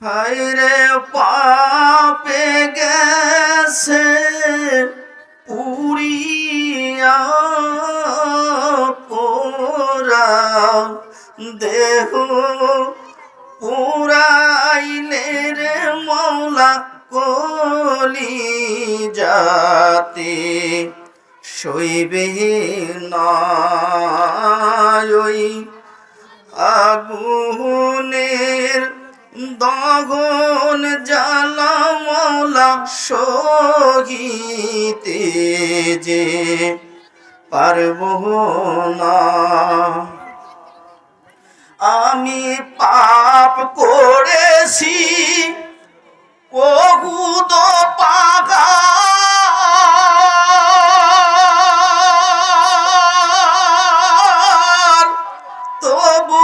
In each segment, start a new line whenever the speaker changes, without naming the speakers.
হায়রে পাপে গেছে পুরিয়া পোরা দেহ পুরাইলে রে মৌলা কলি যাতে সইবে না ওই আগুনের দহন জ্বালা মৌলা সহিতে যে পারব না। আমি পাপ করেছি বহুত পাগার, তবু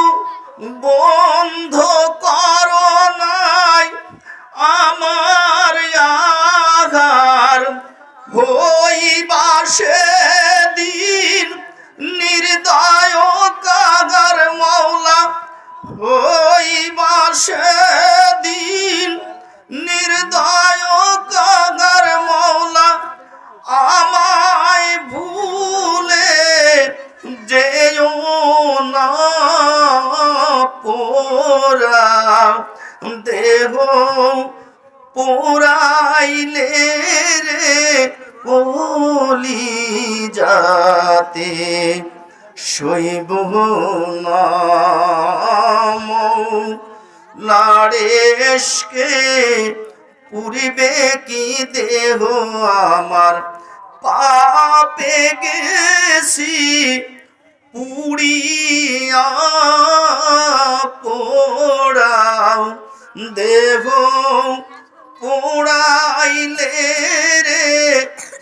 বন্ধ করো নাই আমার আঘার। হইবা সেদিন নির্দয় কাগার মৌলা, হইবা সেদিন নির্দয় কাগার মৌলা। আমায় ভুলে যেও না পোরা দেহ পোড়াইলে রে কলি যাতে সইব না। লাড়েশকে পুরিবে কি দেহ আমার, পাপে গেছি পুড়িয়া পোড়া দেহ পোড়াইলে রে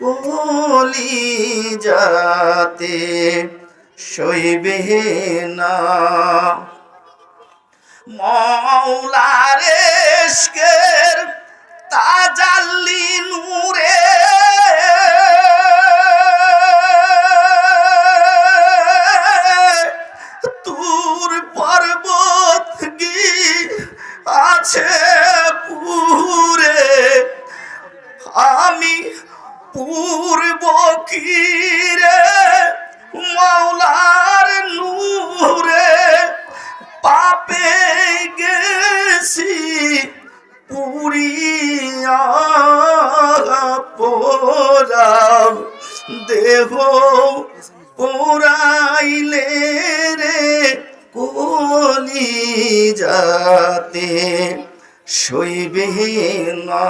কলি যাতে সইবে না। মৌলার ইশকের তাজাল্লি নূরে তুর পর্বত গি আছে পুরে। আমি পূর্ব কিরে মৌলার নূরে পাপে গেছি পুরিয়া পোরা দেহ পোড়াইলে রে কলি যাতে সইবে না।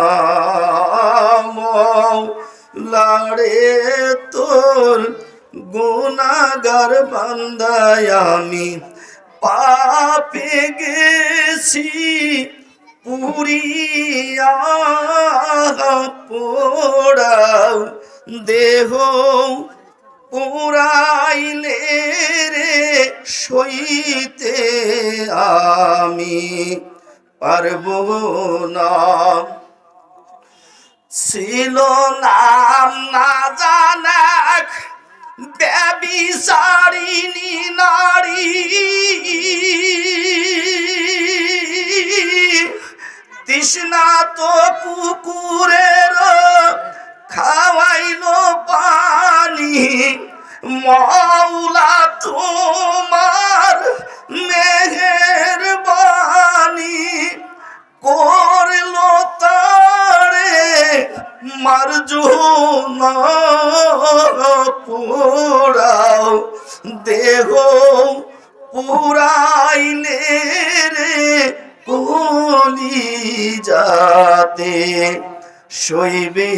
মৌলারে তোর গুনাহগার বান্দায় আমি পাপে গেছি পুরিয়া পোড়া দেহ পুরাইলে রে সইতে আমি পারব না। ছিল নাম না জানাক ব্যভিচারিণী নারী, তৃষ্ণা তো কুকুরের খাওয়াইল পানি। মৌলা তোমার মেহেরবানি করলো তারে মার্জনা পোড়াও দেহ পুরাইলে রে কলি যাতে সইবে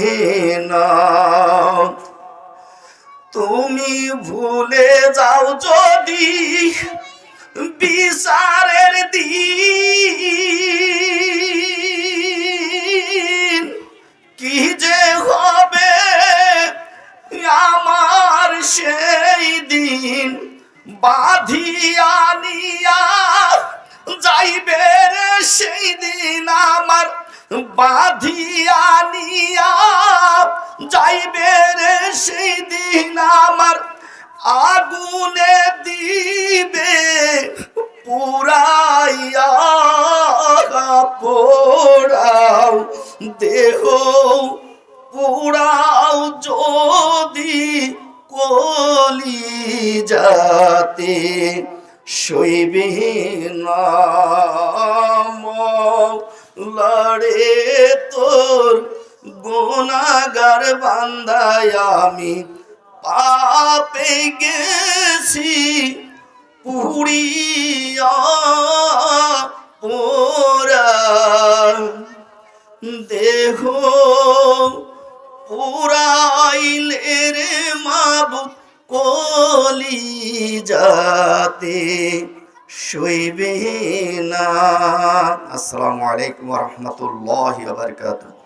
না। তুমি ভুলে যাও যদি বিচারের দিন, কি যে হবে আমার সেই দিন। বাঁধিয়া নিয়া যাইবে রে সেই দিন আমার, বাঁধিয়া নিয়া যাইবে রে সেই দিন আমার। আগুনে দিবে পুরাইয়া পোড়াও দেহ পুরাও যদি কলি যাতে সইবে না মৌলারে তোর গুনাহগার বান্দায় আমি পাপে গেছি পুড়িয়া পোড়া দেহ পুরাইলে রে মাবুদ কলি যাতে সইবে না। আসসালামু আলাইকুম ওয়া রাহমাতুল্লাহি ওয়া বারাকাতুহু।